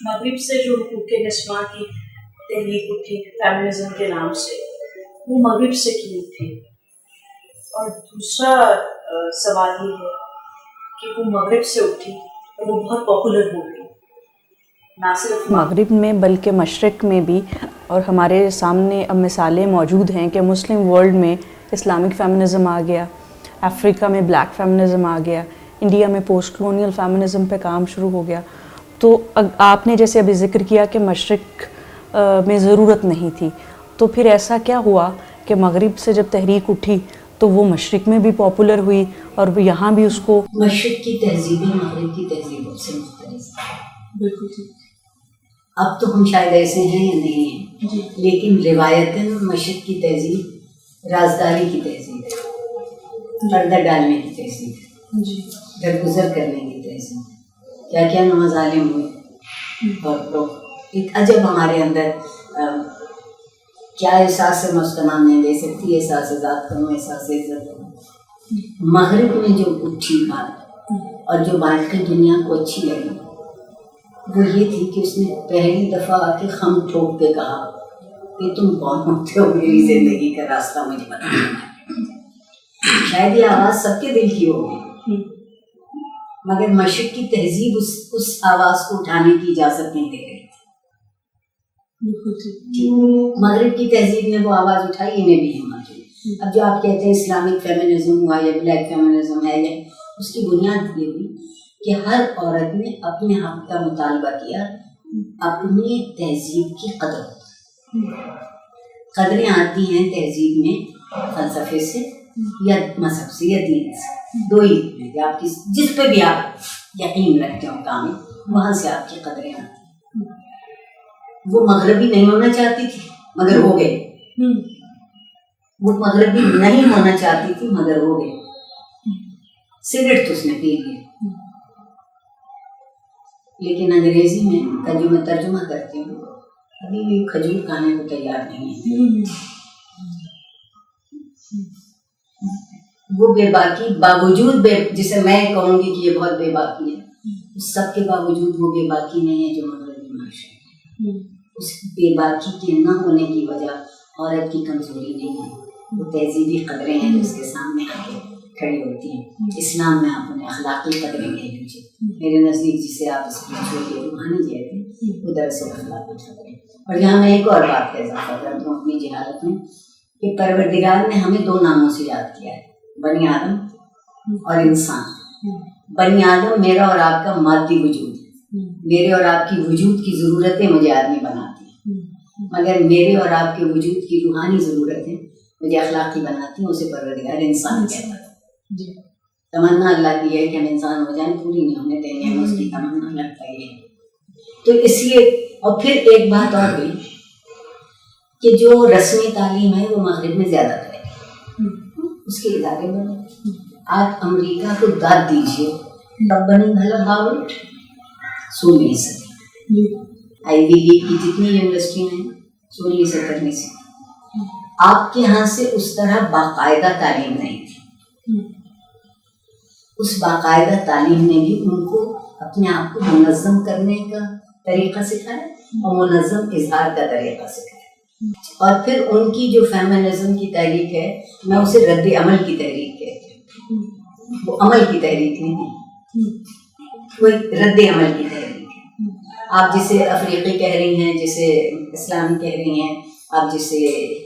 مغرب سے جو حقوق نسواں کی تحریک اٹھی فیمنزم کے نام سے، وہ مغرب سے کیوں اٹھی؟ اور دوسرا سوال یہ ہے کہ وہ مغرب سے اٹھی اور وہ بہت پاپولر ہو گئی، نہ صرف مغرب میں بلکہ مشرق میں بھی، اور ہمارے سامنے اب مثالیں موجود ہیں کہ مسلم ورلڈ میں اسلامک فیمنزم آ گیا، افریقہ میں بلیک فیمنزم آ گیا، انڈیا میں پوسٹ کلونیل فیمنزم پہ کام شروع ہو گیا. تو آپ نے جیسے ابھی ذکر کیا کہ مشرق میں ضرورت نہیں تھی، تو پھر ایسا کیا ہوا کہ مغرب سے جب تحریک اٹھی تو وہ مشرق میں بھی پاپولر ہوئی اور یہاں بھی اس کو مشرق کی تہذیبیں مغرب کی تہذیبوں سے مختلف ہیں. بالکل ٹھیک. اب تو ہم شاید ایسے ہیں یا نہیں ہیں، لیکن روایتاً مشرق کی تہذیب رازداری کی تہذیب ہے، پردہ ڈالنے کی تہذیب ہے، درگزر کرنے کی تہذیب ہے. کیا کیا نوظالم ہوئے اور لوگ ایک عجب ہمارے اندر کیا احساس ہے، میں اس کا نام نہیں دے سکتی، احساس ذات کروں، احساس عزت کروں. مغرب میں جو اٹھی بات اور جو بات کی دنیا کو اچھی لگی وہ یہ تھی کہ اس نے پہلی دفعہ آ کے خم ٹھوک کے کہا کہ تم کون ہوتے ہو، میری زندگی کا راستہ مجھے بتانا. شاید یہ آواز سب کے دل کی ہوگی، مگر مشرق کی تہذیب اس آواز کو اٹھانے کی اجازت نہیں دے رہی تھی. مغرب کی تہذیب نے وہ آواز اٹھائی، انہیں بھی ہمت ہوئی. اب جو آپ کہتے ہیں اسلامک فیمنزم ہوا یا بلیک فیمنزم ہے، یا اس کی بنیاد یہ ہوئی کہ ہر عورت نے اپنے حق کا مطالبہ کیا، اپنی تہذیب کی قدریں آتی ہیں تہذیب میں فلسفے سے یا مذہب سے یا دین سے، دو ہی ہیں کہ آپ جس پہ بھی آپ یقین رکھتے ہو کامل، وہاں سے آپ کی قدریں آتی ہیں. وہ مغربی نہیں ہونا چاہتی تھی مگر ہو گئے، وہ مغربی نہیں ہونا چاہتی تھی مگر ہو گئے. سگریٹ تو اس نے پی لی، لیکن انگریزی میں ترجمہ کرتی ہوں، ابھی بھی کھجور کھانے کو تیار نہیں ہے. وہ بے باکی باوجود جسے میں کہوں گی کہ یہ بہت بے باکی ہے، اس سب کے باوجود وہ بے باکی نہیں ہے جو مغربی معاشرے ہے. اس بے باکی کے نہ ہونے کی وجہ عورت کی کمزوری نہیں ہے، وہ تہذیبی قدریں ہیں جو اس کے سامنے آ کے کھڑی ہوتی ہیں. اسلام میں آپ انہیں اخلاقی قدریں کہہ لیجیے، میرے نزدیک جسے آپ اسپرچوئل روحانی کہتے ہیں، وہ دراصل اخلاقی قدریں. اور یہاں میں ایک اور بات کا اضافہ کرتا ہوں اپنی جہالت میں، کہ پروردگار نے ہمیں دو ناموں سے یاد کیا ہے، بنی آدم اور انسان. بنی آدم میرا اور آپ کا مادی وجود ہے، میرے اور آپ کی وجود کی ضرورتیں مجھے آدمی بناتی ہیں، مگر میرے اور آپ کے وجود کی روحانی ضرورتیں مجھے اخلاقی بناتی ہیں. اسے پروردگار انسان کہتا ہے. تمنا اللہ کی ہے کہ ہم انسان ہو جائیں، پوری نہیں ہونے دیں گے، اس کی تمنا لگتا ہے. تو اس لیے اور پھر ایک بات اور ہوئی کہ جو رسمی تعلیم ہے وہ مغرب میں زیادہ تر ہے، اس کے ادارے بنے. آپ امریکہ کو داد دیجیے، تب بنی بھلا ہارورڈ 16 آئی وی لیگ کی جتنی یونیورسٹیاں ہیں 16 میں سے. آپ کے یہاں سے اس طرح باقاعدہ تعلیم نہیں تھی. اس باقاعدہ تعلیم نے بھی ان کو اپنے آپ کو منظم کرنے کا طریقہ سکھایا اور منظم اظہار کا طریقہ سکھایا. اور پھر ان کی جو فیمنزم کی تحریک ہے، میں اسے رد عمل کی تحریک کہتی ہوں. وہ عمل کی تحریک نہیں ہے، وہ رد عمل کی تحریک ہے. آپ جسے افریقی کہہ رہی ہیں، جسے اسلام کہہ رہی ہیں، آپ جسے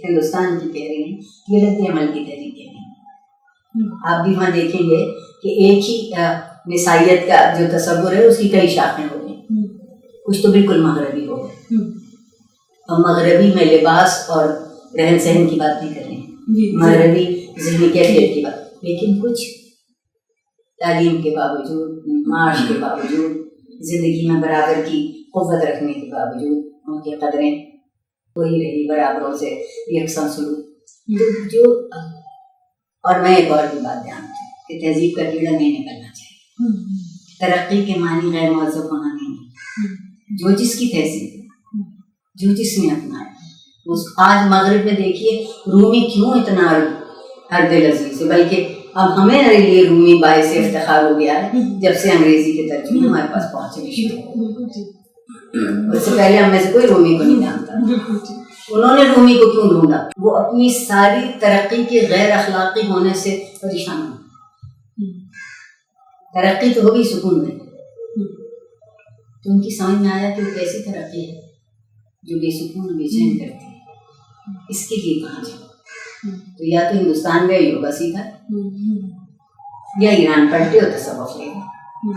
ہندوستان کی کہہ رہی ہیں، یہ رد عمل کی تحریک ہے. آپ بھی وہاں دیکھیں گے کہ ایک ہی نسائیت کا جو تصور ہے اس کی کئی شاخیں ہو گئی. کچھ تو بالکل مغربی ہو گئے، اور مغربی میں لباس اور رہن سہن کی بات نہیں کر رہے ہیں، مغربی ذہنی کیفیت کی بات. لیکن کچھ تعلیم کے باوجود، معاش کے باوجود، زندگی میں برابر کی قوت رکھنے کے باوجود ان کی قدریں وہی رہی، برابروں سے یکساں سلوک. جو اور میں ایک اور بھی بات جانتی ہوں کہ تہذیب کا کیڑا نہیں نکلنا چاہیے. ترقی کے معنی غیر موظف ہونا نہیں ہے. جو جس کی تہذیب ہے، جو جس نے اپنایا. آج مغرب میں دیکھیے رومی کیوں اتنا ہر دل عزیز ہے، بلکہ اب ہمیں لیے رومی باعث افتخار ہو گیا ہے جب سے انگریزی کے ترجمے ہمارے پاس پہنچے. اس سے پہلے ہم میں سے کوئی رومی کو نہیں جانتا. انہوں نے رومی کو کیوں ڈھونڈا؟ وہ اپنی ساری ترقی کے غیر اخلاقی ہونے سے پریشان ہو. ترقی تو ہوگی سکون میں، تو ان کی سمجھ میں آیا کہ وہ کیسی ترقی ہے جو بے سکون بے چین کرتی ہے. اس کے لیے کہاں جاؤ؟ تو یا تو ہندوستان گئے یوگا سیکھا، یا ایران پلٹے ہو تصوف لے گئے.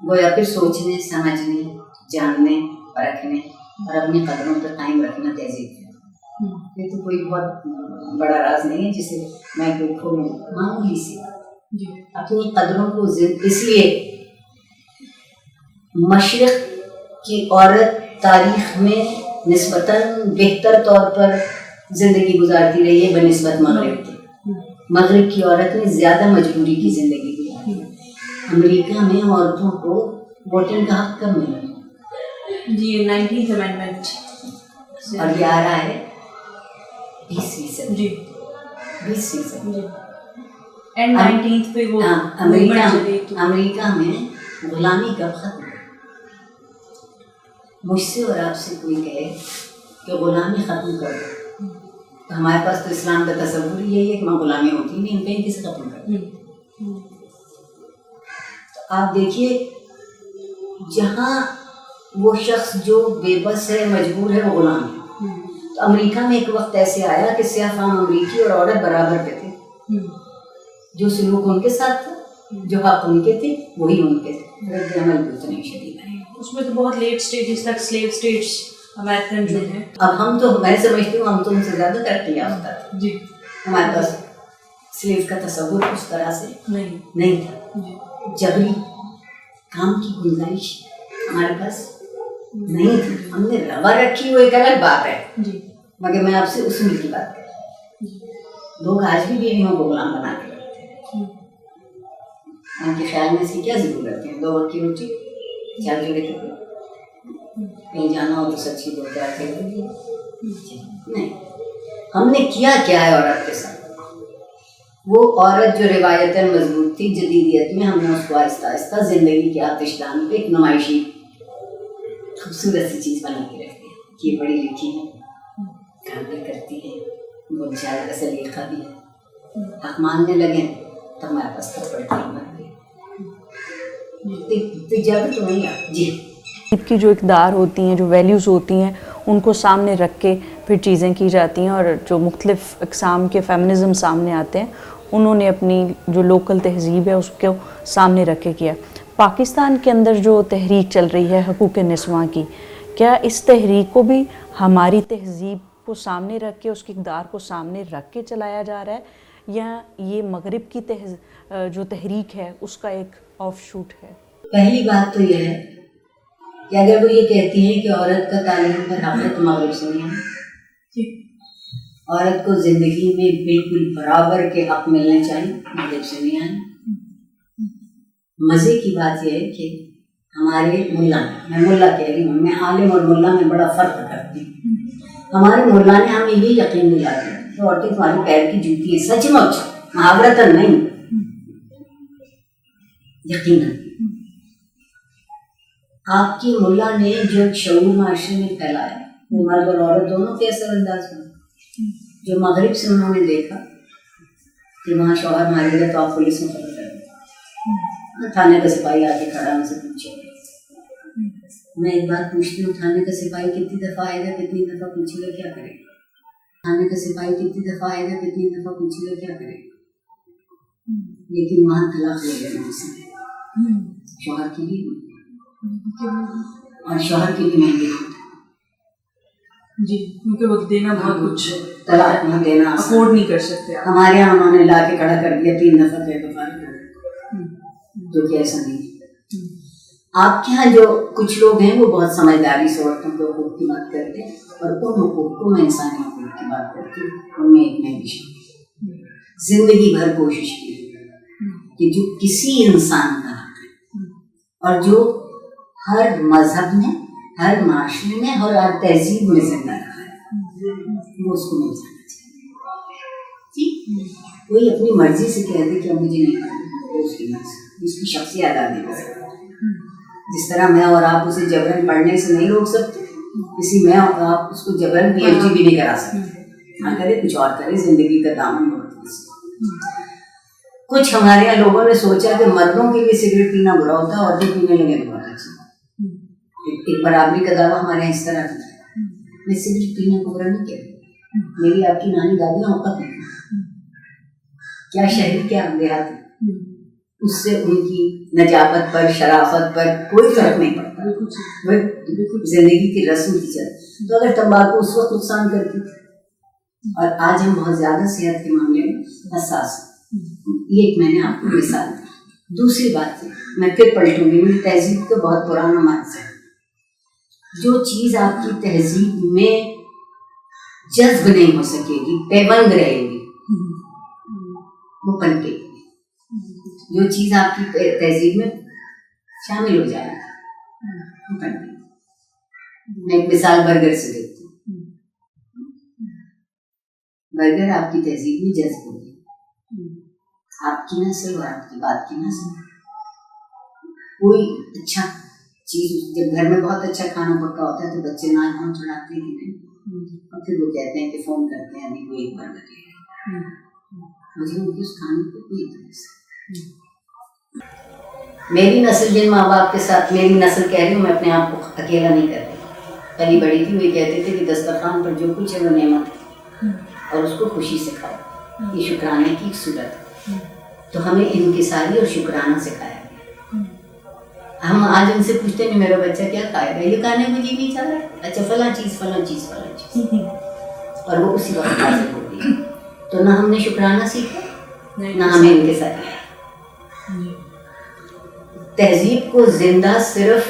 گویا پھر سوچنے سمجھنے جاننے پرکھنے اور اپنی قدروں پر قائم رکھنا تہذیب ہے. یہ تو کوئی بہت بڑا راز نہیں ہے جسے میں کوئی کھولوں. معمولی سی اپنی قدروں کو اس لیے مشرق کی عورت تاریخ میں نسبتاً بہتر طور پر زندگی گزارتی رہی ہے بنسبت مغرب کے. مغرب کی عورت نے زیادہ مجبوری کی زندگی گزاری. امریکہ میں عورتوں کو ووٹنگ کا حق کم ملا جی 19th امینڈمنٹ اور یہ آ رہا ہے 20%. جی 20%. جی اینڈ 19th پہ وہ امریکہ میں غلامی کب ختم؟ مجھ سے اور آپ سے کوئی کہے کہ غلامی ختم کر دو تو ہمارے پاس تو اسلام کا تصور یہی ہے کہ وہاں غلامی ہوتی نہیں، کہیں کسے ختم کر دو. آپ دیکھیے جہاں وہ شخص جو بے بس ہے مجبور ہے وہ غلام ہے. تو امریکہ میں ایک وقت ایسے آیا کہ سیاہ فام امریکی اور عورت برابر پہ تھے. جو سلوک ان کے ساتھ تھا، جو حق ان کے تھے وہی ان کے تھے. رد عمل بھی اتنے شدید ہے. اس میں تو بہت لیٹ سٹیجز تک سلیو سٹیٹس امریکن جو ہیں. اب ہم تو میں سمجھتی ہوں ہم تو ان سے زیادہ ترقی یافتہ تھے. جی ہمارے پاس سلیو کا تصور اس طرح سے نہیں تھا. جبری کام کی گنجائش ہمارے پاس نہیں تھی. ہم نے روا رکھی وہ ایک الگ بات ہے. مگر میں آپ سے اصول کی بات کر رہا ہوں. لوگ آج بھی بیویوں کو غلام بنا کے رکھتے ہیں. ان کے خیال میں اس کی کیا ضرورت ہے؟ 2 وقت کی روٹی، 4 جوڑے کپڑے، کہیں جانا ہو تو سچی 2-4 کھیل. نہیں، ہم نے کیا ہے عورت کے ساتھ؟ وہ عورت جو روایتاً مضبوط تھی، جدیدیت میں ہم نے اس کو آہستہ آہستہ زندگی کے آتش دان پہ ایک نمائشی خوبصورت سی چیز بنا کے رکھ دیا کہ یہ پڑھی لکھی ہے، کام بھی کرتی ہے، بول چال کا سلیقہ بھی ہے. حق ماننے لگے تو ہمارے پاس تھپڑ بن گئی. تجارت تو نہیں ہے. جی کی جو اقدار ہوتی ہیں، جو ویلیوز ہوتی ہیں، ان کو سامنے رکھ کے پھر چیزیں کی جاتی ہیں. اور جو مختلف اقسام کے فیمنزم سامنے آتے ہیں انہوں نے اپنی جو لوکل تہذیب ہے اس کو سامنے رکھ کے کیا. پاکستان کے اندر جو تحریک چل رہی ہے حقوق نسواں کی، کیا اس تحریک کو بھی ہماری تہذیب کو سامنے رکھ کے، اس کے اقدار کو سامنے رکھ کے چلایا جا رہا ہے، یا یہ مغرب کی جو تحریک ہے اس کا ایک آف شوٹ ہے؟ پہلی بات تو یہ ہے کہ اگر وہ یہ کہتی ہیں کہ عورت کا تعلیم پر حق ہے تو مغرب سے نہیں ہے. عورت کو زندگی میں بالکل برابر کے حق ملنے چاہیے، مغرب سے نہیں آئے. مزے کی بات یہ ہے کہ ہمارے ملا، میں ملا کہہ رہی ہوں، میں عالم اور ملا میں بڑا فرق کرتی ہوں. ہمارے ملا نے ہمیں یہ یقین دلا دیا کہ عورتیں تمہارے پیر کی جوتی ہے. سچ مچ محاورتاً نہیں، یقیناً. آپ کی ملا نے جو شعور معاشرے میں پھیلایا وہ مرد اور عورت دونوں کے اثر انداز میں. جو مغرب سے انہوں نے دیکھا کہ وہاں شوہر مارے گا تو آپ پولیس میں خبر کر دیں، تھانے کا سپاہی آ کے کھڑا ان سے پوچھے. میں ایک بات پوچھتی ہوں، تھانے کا سپاہی کتنی دفعہ آئے گا، کتنی دفعہ پوچھے گا، کیا کرے گا؟ تھانے کا سپاہی کتنی دفعہ آئے گا، کتنی دفعہ پوچھے گا، کیا کرے گا؟ لیکن وہاں طلاق لے لینا اس نے شوہر کی بھی اور شوہر کی بھی مہنگی ہوتی جی، کیونکہ وہ دینا بہت کچھ طلاق نہ دینا افورڈ نہیں کر سکتے. ہمارے یہاں انہوں نے لا کے کھڑا کر دیا 3 دفعہ کے دفعہ، جو کہ ایسا نہیں. آپ کے یہاں جو کچھ لوگ ہیں وہ بہت سمجھداری سے عورتوں کے حقوق کی بات کرتے ہیں، اور ان حقوق کو میں انسانی حقوق کی بات کرتی ہوں. ان میں ایک میں زندگی بھر کوشش کی کہ جو کسی انسان کا حق ہے اور جو ہر مذہب میں، ہر معاشرے میں اور ہر تہذیب میں زندہ رہا ہے، وہ اس کو مل جانا چاہیے. کوئی اپنی مرضی سے کہہ دے کہ مجھے نہیں پڑھنا، اس کی مرضی، اس کی شخصی آزادی کا. جس طرح میں اور آپ اسے جبرن پڑھنے سے نہیں روک سکتے، اسی میں اور آپ اس کو جبرن PhD بھی نہیں کرا سکتے، نہ کرے کچھ اور کرے، زندگی کا دامن بہت وسیع۔ کچھ ہمارے یہاں لوگوں نے سوچا کہ مردوں کے لیے سگریٹ پینا برا ہوتا ہے، عورتیں پینے لگے تو بہت اچھا۔ ایک برابری کا دعویٰ ہمارے یہاں اس طرح ہے۔ میں سگریٹ پینے کو برا نہیں کہتی، میری آپ کی نانی دادیاں اوقات نہیں، کیا شہری کیا دیہاتی، اس سے ان کی نجابت پر، شرافت پر کوئی فرق نہیں پڑتا، زندگی کی رسم کی چل۔ تو اگر تمباکو اس وقت نقصان کرتی تھی اور آج ہم بہت زیادہ صحت کے معاملے میں حساس ہیں، یہ ایک میں نے آپ کو مثال دی۔ دوسری بات ہے، میں پھر پلٹوں گی، میری تہذیب کا بہت پرانا مانسا ہے، جو چیز آپ کی تہذیب میں جذب نہیں ہو سکے گی، پیوند رہے گی، وہ پنپے گی۔ جو چیز آپ کی تہذیب میں شامل ہو جائے گی، وہ پنپے گی۔ میں ایک مثال برگر سے دیتی ہوں۔ برگر آپ کی تہذیب میں جذب ہو گئی، آپ کی نسل اور آپ کی بات کی نسل کوئی اچھا چیز، جب گھر میں بہت اچھا کھانا پکا ہوتا ہے تو بچے ناچ پھون چڑھاتے ہیں کہ نہیں، اور پھر وہ کہتے ہیں کہ فون کرتے ہیں ابھی کوئی ایک بار بتائیے، مجھے ان کی اس کھانے پہ کوئی انترسٹ نہیں۔ میری نسل جن ماں باپ کے ساتھ، میری نسل کہہ رہی ہوں، میں اپنے آپ کو اکیلا نہیں کر رہی، پہلی بڑی تھی وہ کہتے تھے کہ دسترخوان پر جو کچھ ہے وہ نعمت ہے اور اس کو خوشی سے کھاؤ، یہ شکرانے کی ایک صورت ہے۔ تو ہمیں انکساری اور شکرانہ سکھایا گیا۔ ہم آج ان سے پوچھتے ہیں میرا بچہ کیا کھائے گا، یہ کھانے کو جی نہیں چاہ رہا، اچھا فلاں چیز فلاں چیز فلاں چیز، اور وہ اسی وقت حاصل ہو گئی۔ تو نہ ہم نے شکرانہ سیکھا، نہ ہمیں انکساری۔ تہذیب کو زندہ صرف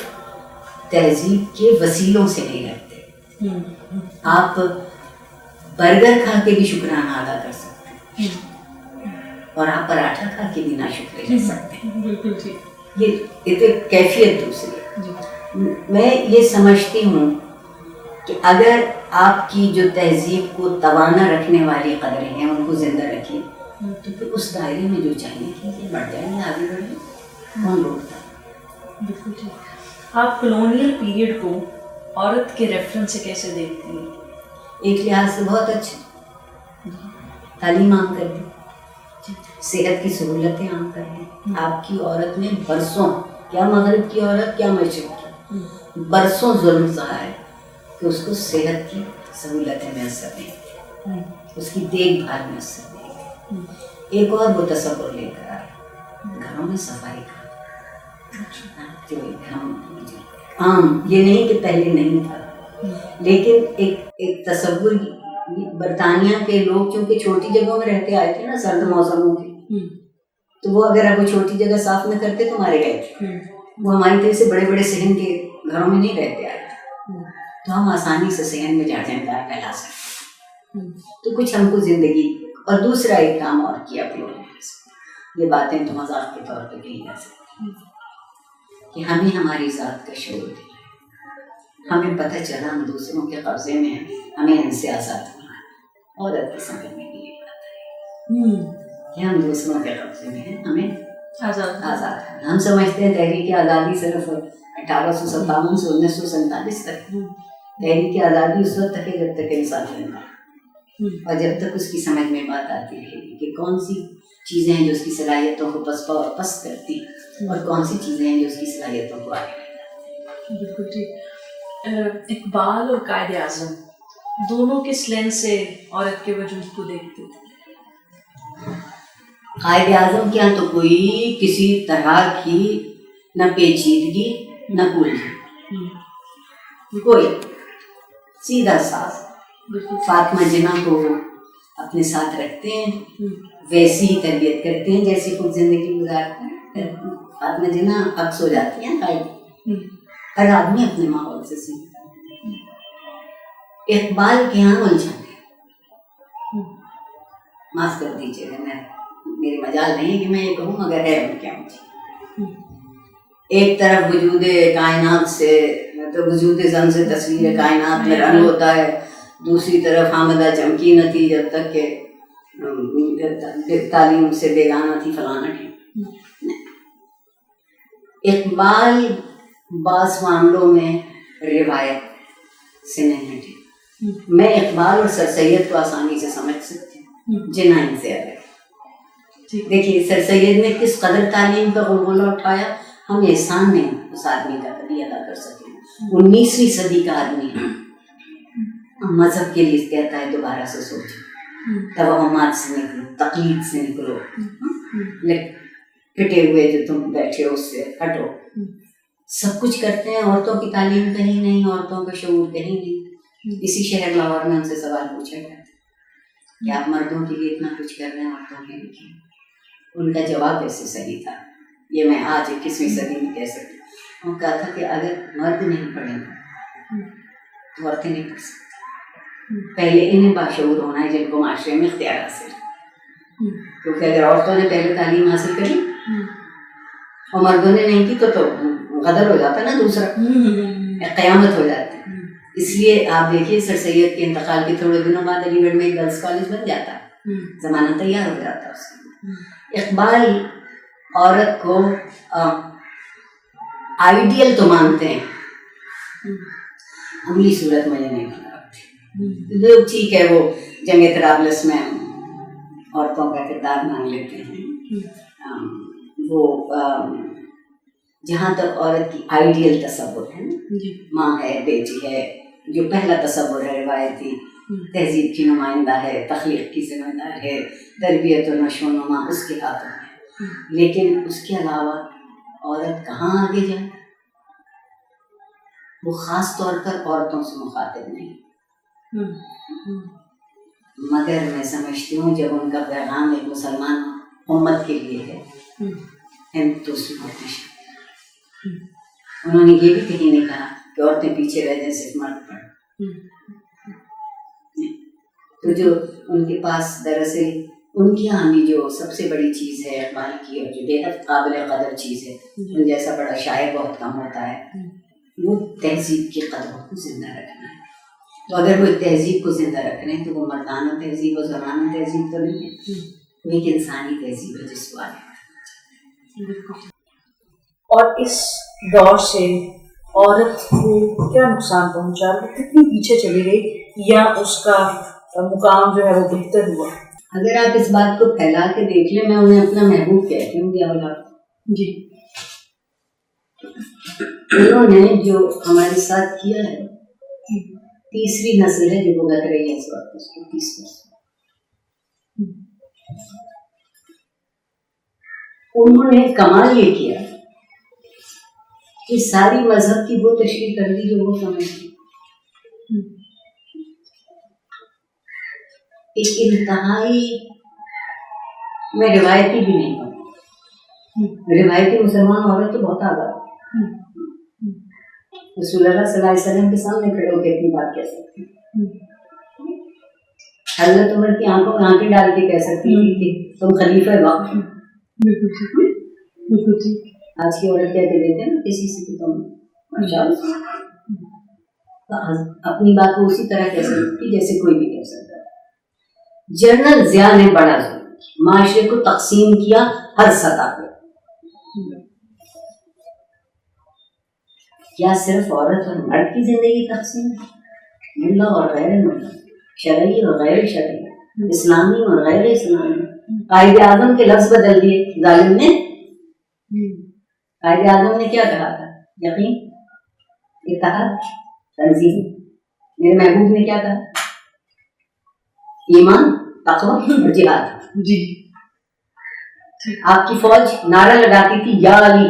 تہذیب کے وسیلوں سے نہیں رکھتے، آپ برگر کھا کے بھی شکرانہ ادا کر سکتے ہیں اور آپ پراٹھا کھا کے بھی ناشکرے رہ سکتے ہیں۔ بالکل ٹھیک۔ یہ ایک کیفیت دوسری ہے۔ میں یہ سمجھتی ہوں کہ اگر آپ کی جو تہذیب کو توانا رکھنے والی قدریں ہیں ان کو زندہ رکھیے تو پھر اس دائرے میں جو چاہیے کیجیے، بڑھ جائیں گے، آگے بڑھیں، کون روکتا ہے؟ بالکل ٹھیک۔ آپ کلونیل پیریڈ کو عورت کے ریفرنس سے کیسے دیکھتی ہیں؟ ایک لحاظ سے بہت اچھا، تعلیم عام کر دی، صحت کی سہولتیں عام کر دی۔ آپ کی عورت نے برسوں، کیا مغرب کی عورت کیا مشرق کی، برسوں ظلم سہا ہے کہ اس کو صحت کی سہولتیں میسر نہیں، اس کی دیکھ بھال میسر نہیں۔ ایک اور وہ تصور لے کر آئے گھروں میں صفائی کا، جو ہم عام، یہ نہیں کہ پہلے نہیں تھا، لیکن ایک تصور، برطانیہ کے لوگ چونکہ چھوٹی جگہوں میں رہتے آئے تھے نا، سرد موسموں کے، تو وہ اگر وہ چھوٹی جگہ صاف نہ کرتے تو مارے گئے تھے۔ وہ ہماری طرح سے بڑے بڑے صحن کے گھروں میں نہیں رہتے آئے تھے، تو ہم آسانی سے صحن میں جاندار پھیلا سکتے۔ تو کچھ ہم کو زندگی، اور دوسرا ایک کام اور کیا یہ باتیں تو مذاق کے طور پہ کہی جا سکتی کہ ہمیں ہماری ذات کا شعور دیا، ہمیں پتہ چلا ہم دوسروں کے قبضے میں ہیں، ہمیں ان سے آزاد ہونا ہے۔ عورت کی سمجھ میں بھی یہ بات ہے کہ ہم دوسروں کے قبضے میں ہیں، ہمیں آزاد ہے۔ ہم سمجھتے ہیں تحریک آزادی صرف 1857 سے 1947 تک، تحریک آزادی اس وقت تک ہے جب تک انسان زندہ ہے، اور جب تک اس کی سمجھ میں بات آتی رہے گی کہ کون سی چیزیں ہیں جو اس کی صلاحیتوں کو پسپا اور پست کرتی ہیں اور کون سی چیزیں ہیں جو اس کی صلاحیتوں کو آگے لے جاتی ہیں۔ بالکل ٹھیک۔ اقبال اور قائد اعظم دونوں کس لینس سے عورت کے وجود کو دیکھتے تھے؟ قائد اعظم کے یہاں تو کوئی کسی طرح کی نہ پیچیدگی نہ کوئی سیدھا صاف، فاطمہ جناح کو اپنے ساتھ رکھتے ہیں، ویسی ہی تربیت کرتے ہیں جیسی خود زندگی گزارتے ہیں۔ فاطمہ جناح عکس ہو جاتی ہیں قائد، ہر آدمی اپنے ماحول سے سیکھتا ہے۔ اقبال کے یہاں الجھن ہے، معاف کر دیجیے گا، میری مجال نہیں ہے کہ میں یہ کہوں، مگر ہے کیا مجھے۔ ایک طرف وجود کائنات سے، مطلب وجود زن سے تصویر کائنات میں رنگ ہوتا ہے، دوسری طرف حامدہ چمکی نہ تھی جب تک کہ تعلیم سے بیگانہ تھی، فلانا تھی۔ اقبال بعض معاملوں میں روایت سے نہیں ہٹے. میں اقبال اور سر سید کو آسانی سے سمجھ سکتی ہوں, جناح ان سے الگ. دیکھیے سر سید نے کس قدر تعلیم کا غلغلہ اٹھایا, ہم احسان نہیں اس آدمی کا کبھی ادا کر سکیں. 19ویں صدی کا آدمی ہے, مذہب کے لیے کہتا ہے دوبارہ سے سوچو, توہمات سے نکلو, تقلید سے نکلو, پٹے ہوئے جو تم بیٹھے ہو اس سے ہٹو. سب کچھ کرتے ہیں, عورتوں کی تعلیم کہیں نہیں, عورتوں کا شعور کہیں نہیں. اسی شہر لاہور میں ان سے سوال پوچھا گیا کہ آپ مردوں کے لیے اتنا کچھ کر رہے ہیں, عورتوں کے لیے. ان کا جواب ایسے صحیح تھا, یہ میں آج 21ویں صدی میں کہہ سکتی ہوں. وہ کہا تھا کہ اگر مرد نہیں پڑھیں گے تو عورتیں نہیں پڑھ سکتی. پہلے انہیں باشعور ہونا ہے جن کو معاشرے میں اختیار حاصل ہے, کیونکہ اگر عورتوں نے پہلے تعلیم حاصل کری اور مردوں نے نہیں کی تو غدر ہو جاتا نا, دوسرا قیامت ہو جاتی. اس لیے آپ دیکھیے سر سید کے انتقال کے تھوڑے دنوں بعد علی گڑھ میں ایک گرلس کالج بن جاتا, زمانہ تیار ہو جاتا اس کے. اقبال عورت کو آئیڈیل تو مانتے ہیں, عملی صورت میں یہ نہیں بنا رکھتے. ٹھیک ہے وہ جنگ طرابلس میں عورتوں کا کردار مان لیتے ہیں, وہ جہاں تک عورت کی آئیڈیل تصور ہے, ماں ہے, بیٹی ہے, جو پہلا تصور ہے روایتی, تہذیب کی نمائندہ ہے, تخلیق کی ذمہ دار ہے, تربیت و نشو و نما اس کے ہاتھوں ہے. لیکن اس کے علاوہ عورت کہاں آگے جائے, وہ خاص طور پر عورتوں سے مخاطب نہیں. مگر میں سمجھتی ہوں جب ان کا پیغام ایک مسلمان امت کے لیے ہے تو اس میں انہوں نے یہ بھی کہیں نہیں کہا کہ عورتیں پیچھے رہ جائیں, صرف مرد پڑھ. تو جو ان کے پاس دراصل ان کی آمدنی جو سب سے بڑی چیز ہے اقبال کی, اور جو بے حد قابل قدر چیز ہے, ان جیسا بڑا شاعر بہت کم ہوتا ہے, وہ تہذیب کی قدروں کو زندہ رکھنا ہے. تو اگر وہ تہذیب کو زندہ رکھ رہے ہیں تو وہ مردانہ تہذیب اور زنانہ تہذیب تو نہیں ہے, وہ ایک انسانی تہذیب ہے جس کو آگے. اور اس دور سے عورت کو کیا نقصان پہنچا, وہ کتنی پیچھے چلی گئی یا اس کا مقام جو ہے وہ بہتر ہوا؟ اگر آپ اس بات کو پھیلا کے دیکھ لیں, میں انہیں اپنا محبوب کہتی ہوں ضیاء. جی, انہوں نے جو ہمارے ساتھ کیا ہے, تیسری نسل ہے جو بھگت رہی ہے اس وقت, اس کو 30 نسل. انہوں نے کمال یہ کیا کہ ساری مذہب کی وہ تشریح کر دی جو وہ سمجھتی. ایک انتہائی, میں روایتی بھی نہیں پڑھتی, روایتی مسلمان عورت تو بہت آگاہ, رسول اللہ صلی اللہ علیہ وسلم کے سامنے کھڑے ہو کے اپنی بات کہہ سکتی, حضرت عمر کی آنکھوں میں آنکھیں ڈال کے کہہ سکتی کہ تم خلیفہ وقت. بالکل ٹھیک. آج کی عورت کہتے دیتے ہیں نا کسی سے کہ تم اپنی بات کو اسی طرح کہہ سکتی جیسے کوئی بھی کہہ سکتا. جنرل ضیاء نے بڑا معاشرے کو تقسیم کیا ہر سطح پہ. کیا صرف عورت اور مرد کی زندگی تقسیم ہے؟ ملا اور غیر ملا, شرعی اور غیر شرعی, اسلامی اور غیر اسلامی. قائد اعظم کے لفظ بدل دیے ظالم نے. قائد اعظم نے کیا کہا تھا؟ یقین, اتحاد, تنظیم. میرے محبوب نے کیا کہا؟ ایمان, تقوی اور جہاد. جی, آپ کی فوج نعرہ لگاتی تھی یا علی,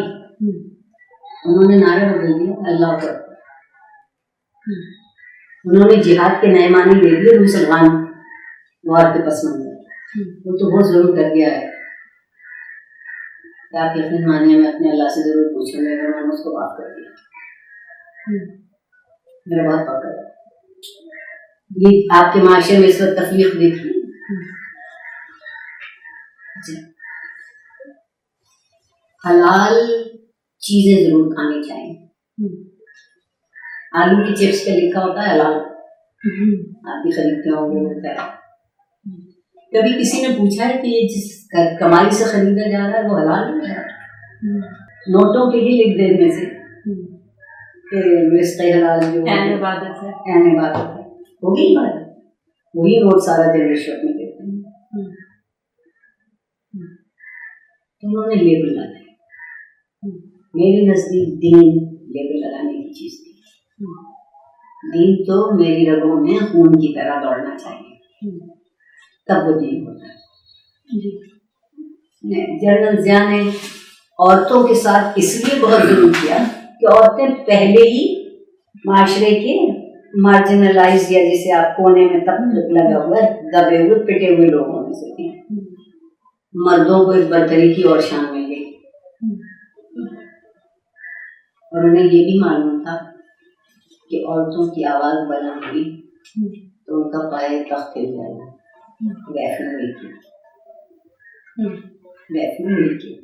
انہوں نے نعرہ بدل دیا اللہ پر. انہوں نے جہاد کے نئے معنی دے دیے مسلمان وار کے پس منظر. وہ تو بہت ضرور کر گیا ہے کہ آپ یقین مانیے میں اپنے اللہ سے ضرور پوچھوں گا, اگر میں نے اس کو معاف کر دیا میرا بہت پکا ہے. یہ آپ کے معاشرے میں اس وقت تفریق دیکھی. حلال چیزیں ضرور کھانی چاہیے. آلو کی چپس پہ لکھا ہوتا ہے حلال, آپ بھی خریدتے ہوں گے ہوتا ہے. کبھی کسی نے پوچھا ہے کہ یہ جس کمائی سے خریدا جا رہا ہے وہ حلال نہیں ہے؟ نوٹوں کے ہی لکھ دینے سے کہ رزق حلال جو عین عبادت ہے. عین عبادت ہے، ہوگی عبادت، وہی لوگ سارا دن رشوت میں دیتے ہیں. تو انہوں نے لیبل لگایا. میرے نزدیک دین لیبل لگانے کی چیز تھی. دین تو میری رگوں میں خون کی طرح دوڑنا چاہیے، تب وہ دین ہوتا ہے. جنرل ضیاء نے عورتوں کے ساتھ اس لیے بہت ظلم کیا کہ عورتیں پہلے ہی معاشرے کے مارجنلائز یا جسے آپ کونے میں تب لگا ہوا دبے ہوئے پٹے ہوئے لوگوں میں سے تھیں. مردوں کو ایک برتری کی اور شان مل گئی، اور انہیں یہ بھی معلوم تھا کہ عورتوں کی آواز بلند ہوئی تو ان کا پائے تخت ہل جائے گا. ویف نے کی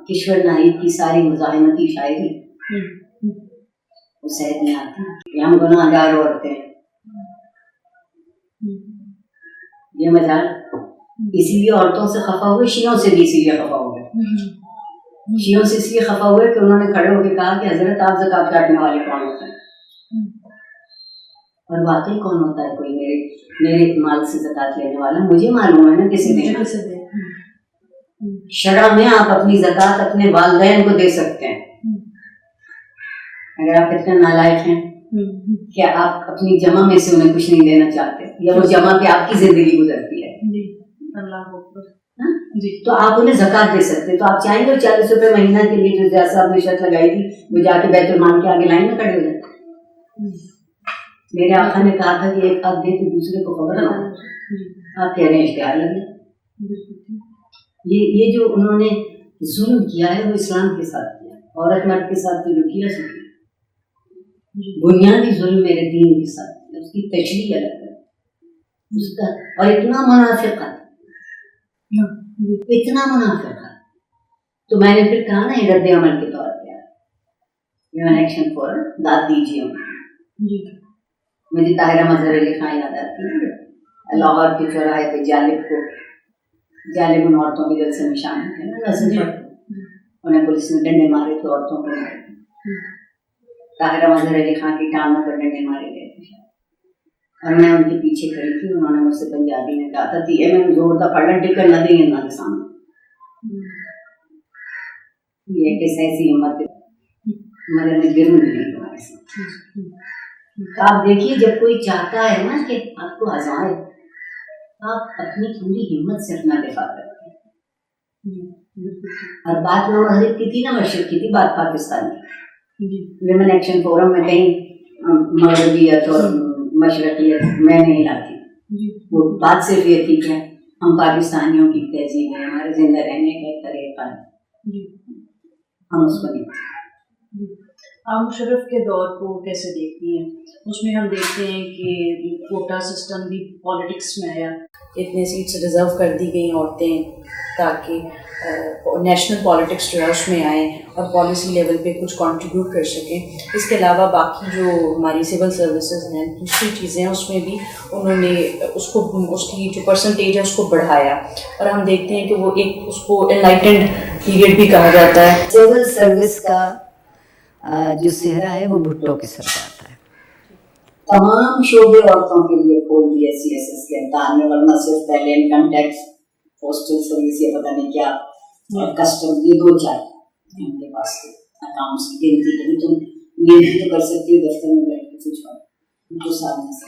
کشور ناہید کی ساری مزاحمتی شاعری اس عہد میں آتی کہ ہم گناہ گار عورتیں. یہ مجال اسی لیے عورتوں سے خفا ہوئے، شیعوں سے بھی اسی لیے خفا ہوئے. شیعوں سے اس لیے خفا ہوئے کہ انہوں نے کھڑے ہو کے کہا کہ حضرت آپ زکوٰۃ کاٹنے والے کون ہوتے ہیں؟ اور واقعی کون ہوتا ہے کوئی میرے مال سے زکوٰۃ لینے والا؟ مجھے معلوم ہے نا کسی دینا. شرع میں آپ اپنی زکوٰۃ اپنے والدین کو دے سکتے ہیں. اگر آپ اتنے نالائق ہیں کہ آپ اپنی جمع میں سے انہیں کچھ نہیں دینا چاہتے، یا وہ جمع پہ آپ کی زندگی گزرتی ہے، تو آپ انہیں زکوٰۃ دے سکتے. تو آپ چاہیں گے 40 روپے مہینہ کے لیے جو ضیاء صاحب نے شرط لگائی تھی وہ جا کے بیت المال کے آگے لائن میں کھڑے ہو جائیں؟ میرے آقا نے کہا تھا کہ ایک آپ دے تو دوسرے کو خبر نہ ہو. آپ کہہ رہے ہیں اشتہار لگے. یہ جو انہوں نے ظلم کیا ہے وہ اسلام کے ساتھ کیا، عورت مرد کے ساتھ تو جو کیا سو کیا. بنیادی ظلم میرے دین کے ساتھ کیا، اس کی تشریح الگ ہے اس کا. اور اتنا منافقت، اتنا منافقت. تو میں نے پھر کہا نا یہ رد عمل کے طور پہ ہیومن ایکشن فور داد دیجیے. مجھے طاہرہ مظہر علی خان یاد آتی ہے، لاہور کے چوراہے پہ جالب ان عورتوں کے دل سے نشان تھے نا، انہیں پولیس نے ڈنڈے مارے تھے، عورتوں کو مارے تھے. طاہرہ مظہر علی خان کی ٹانگوں پر ڈنڈے مارے گئے تھے، اور میں ان کے پیچھے کھڑی تھی. انہوں نے مجھ سے پنجابی میں کہا تھا تھی میں زور کا پڑھنا ٹکر نہ دیں گے ان کے سامنے. یہ کیسے ایسی ہمت مگر میں گروں گی نہیں تمہارے ساتھ. آپ دیکھیے جب کوئی چاہتا ہے نا کہ آپ کو آزمائے، آپ اپنی پوری ہمت سے اپنا دفاع کرتے ہیں. اور بات نہ مغرب کی تھی نہ مشرق کی تھی، بات پاکستان کی. ویمن ایکشن فورم میں کہیں مغربیت اور مشرقیت میں نہیں لاتی. وہ بات صرف یہ تھی کہ ہم پاکستانیوں کی تہذیب ہے، ہمارے زندہ رہنے کا طریقہ ہے، ہم اس کو نہیں. آپ مشرف کے دور کو کیسے دیکھتی ہیں؟ اس میں ہم دیکھتے ہیں کہ کوٹا سسٹم بھی پالیٹکس میں آیا، اتنے سیٹس ریزرو کر دی گئیں عورتیں تاکہ نیشنل پالیٹکس جو ہے اس میں آئیں اور پالیسی لیول پہ کچھ کنٹریبیوٹ کر سکیں. اس کے علاوہ باقی جو ہماری سول سروسز ہیں، دوسری چیزیں ہیں، اس میں بھی انہوں نے اس کی جو پرسنٹیج ہے اس کو بڑھایا. اور ہم دیکھتے ہیں کہ وہ ایک اس کو انلائٹنڈ پیریڈ بھی کہا جاتا ہے. سول سروس کا جو صحرا ہے وہ بھٹو کے سر پہ آتا ہے. تمام شعبے عورتوں کے لیے کھول دیے CSS کے امتحان میں، ورنہ صرف پہلے انکم ٹیکس، پوسٹل سروس یا پتہ نہیں کیا، اور کسٹم، یہ 2-4 ان کے پاس اکاؤنٹس کی گنتی کے. تم گنتی تو کر سکتی ہو دفتر میں بیٹھ کے کچھ ان کو سامنے سے.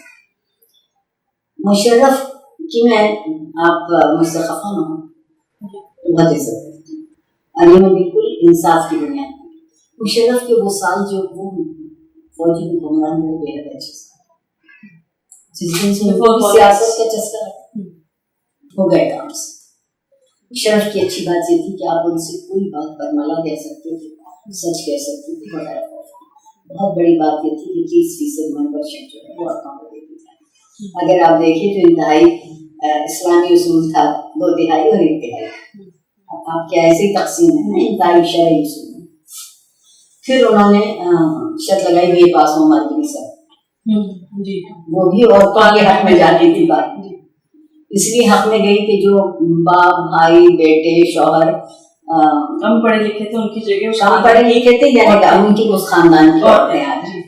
مشرف کی میں آپ مجھ سے خفا نہ ہوں، بہت عزت کرتی ہوں، اور یہ میں بالکل انصاف کی بنیاد. مشرف کے وہ سال جو وہ فوجی حکمران میں بے حد اچھے سال، جس دن سے سیاست کا چسکا ہو گئے کام سے. مشرف کی اچھی بات یہ تھی کہ آپ ان سے کوئی بات برملا کہہ سکتے تھے، سچ کہہ سکتے تھے وغیرہ. بہت بڑی بات یہ تھی کہ 30% ممبرشپ جو ہے وہ عورتوں کو دے دی جائے. اگر آپ دیکھیں تو انتہائی اسلامی اصول تھا، 2 تہائی اور 1 تہائی. آپ کے ایسی تقسیم ہے انتہائی شرعی اصول. پھر انہوں نے شرط لگائی ہوئی پاس محمد بھی سب، وہ بھی عورتوں کے حق میں جاتی تھی بات. اس لیے حق میں گئی کہ جو باپ، بھائی، بیٹے، شوہر کم پڑھے لکھے تھے ان کی جگہ کم پڑھے لکھے تھے، یعنی کہ ان کی اس خاندان کی عورتیں آ گئی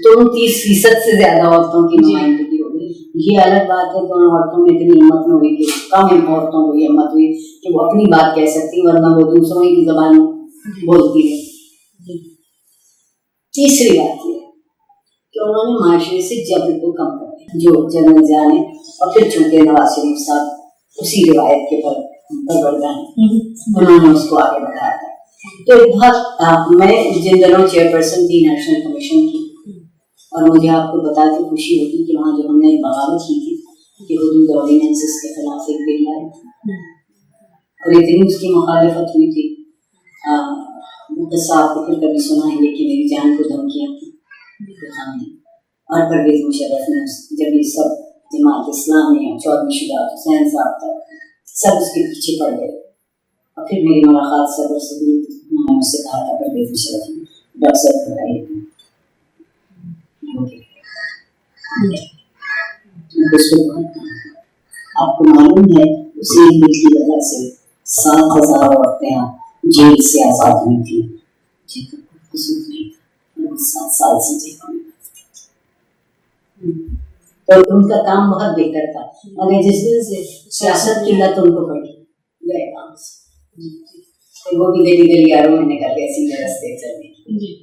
تو 29% سے زیادہ عورتوں کی نمائندگی ہو گئی. یہ الگ بات ہے کہ ان عورتوں میں اتنی ہمت نہ ہوئی کہ کم عورتوں کو یہ ہمت ہوئی کہ وہ اپنی بات کہہ سکتی ورنہ وہ دوسروں کی زبان بولتی ہے. تیسری بات یہ کہ انہوں نے معاشرے سے جبر کو کم کر دیا. جو جنرل ضیاء نے اور پھر چونکہ نواز شریف صاحب اسی روایت کے پروردہ ہیں انہوں نے اس کو آگے بڑھایا تھا. تو بہت میں جن دنوں چیئرپرسن تھی نیشنل کمیشن کی اور مجھے آپ کو بتا کے خوشی ہوتی کہ وہاں جو ہم نے بغاوت کی تھی کہ حدود آرڈیننسز کے خلاف ایک بل لائے تھے اور اتنی اس کی مخالفت ہوئی تھی. صاحب کو پھر کبھی سنا ہے کہ میری جان کو دھمکیاں تھیں اور پرویز مشرف نے جب یہ سب جماعت اسلامی اور چودھری شجاعت حسین صاحب تک سب اس کے پیچھے پڑ گئے اور پھر میری ملاقات صدر سے ہوئی. میں نے اس سے کہا تھا پرویز مشرف نے ڈاکٹر بتائیے آپ کو معلوم ہے اسی بل کی وجہ سے 7,000 عورتیں جیل سے آزاد ہوئی تھی. قصور نہیں تھا 7 سال سے جیل میں تو ان کا کام بہت بہتر تھا مگر جس دن سے سیاست کی لت ان کو پڑی گئے کام سے وہ بھی گلی گلی یاروں میں نکل گئے سیدھے راستے چلنے کی.